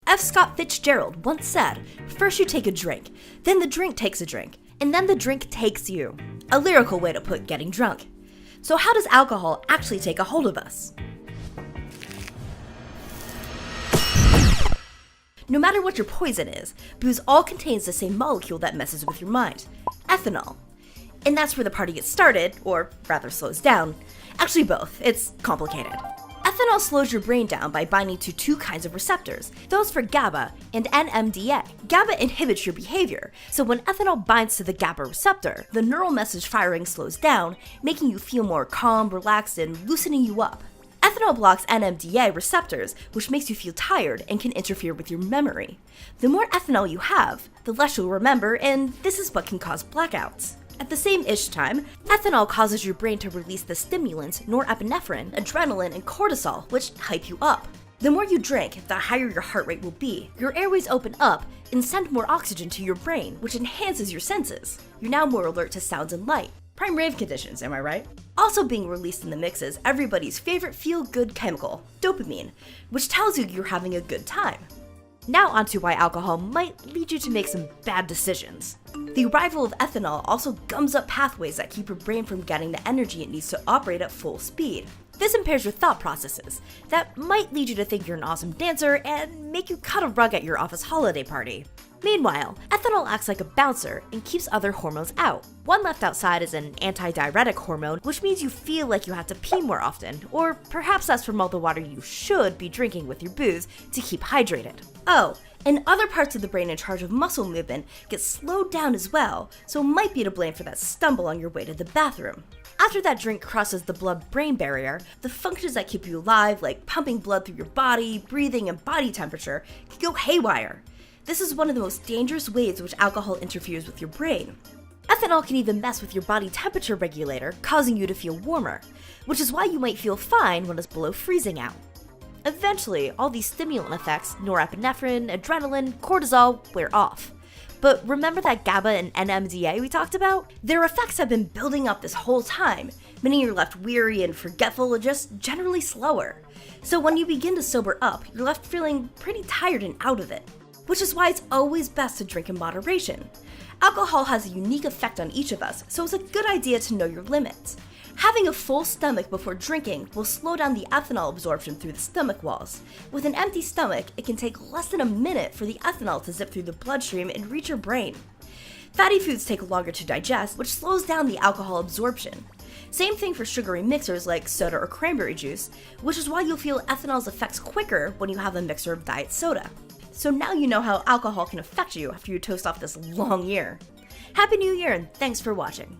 F. Scott Fitzgerald once said, "First you take a drink, then the drink takes a drink, and then the drink takes you." A lyrical way to put getting drunk. So how does alcohol actually take a hold of us? No matter what your poison is, booze all contains the same molecule that messes with your mind, ethanol. And that's where the party gets started, or rather slows down. Actually both, it's complicated. Ethanol slows your brain down by binding to two kinds of receptors, those for GABA and NMDA. GABA inhibits your behavior, so when ethanol binds to the GABA receptor, the neural message firing slows down, making you feel more calm, relaxed, and loosening you up. Ethanol blocks NMDA receptors, which makes you feel tired and can interfere with your memory. The more ethanol you have, the less you'll remember, and this is what can cause blackouts. At the same-ish time, ethanol causes your brain to release the stimulants norepinephrine, adrenaline, and cortisol, which hype you up. The more you drink, the higher your heart rate will be. Your airways open up and send more oxygen to your brain, which enhances your senses. You're now more alert to sounds and light. Prime rave conditions, am I right? Also being released in the mix is everybody's favorite feel-good chemical, dopamine, which tells you you're having a good time. Now onto why alcohol might lead you to make some bad decisions. The arrival of ethanol also gums up pathways that keep your brain from getting the energy it needs to operate at full speed. This impairs your thought processes that might lead you to think you're an awesome dancer and make you cut a rug at your office holiday party. Meanwhile, ethanol acts like a bouncer and keeps other hormones out. One left outside is an antidiuretic hormone, which means you feel like you have to pee more often, or perhaps that's from all the water you should be drinking with your booze to keep hydrated. Oh, and other parts of the brain in charge of muscle movement get slowed down as well, so might be to blame for that stumble on your way to the bathroom. After that drink crosses the blood-brain barrier, the functions that keep you alive, like pumping blood through your body, breathing, and body temperature, can go haywire. This is one of the most dangerous ways in which alcohol interferes with your brain. Ethanol can even mess with your body temperature regulator, causing you to feel warmer, which is why you might feel fine when it's below freezing out. Eventually, all these stimulant effects, norepinephrine, adrenaline, cortisol, wear off. But remember that GABA and NMDA we talked about? Their effects have been building up this whole time, meaning you're left weary and forgetful and just generally slower. So when you begin to sober up, you're left feeling pretty tired and out of it. Which is why it's always best to drink in moderation. Alcohol has a unique effect on each of us, so it's a good idea to know your limits. Having a full stomach before drinking will slow down the ethanol absorption through the stomach walls. With an empty stomach, it can take less than a minute for the ethanol to zip through the bloodstream and reach your brain. Fatty foods take longer to digest, which slows down the alcohol absorption. Same thing for sugary mixers like soda or cranberry juice, which is why you'll feel ethanol's effects quicker when you have a mixer of diet soda. So now you know how alcohol can affect you after you toast off this long year. Happy New Year and thanks for watching.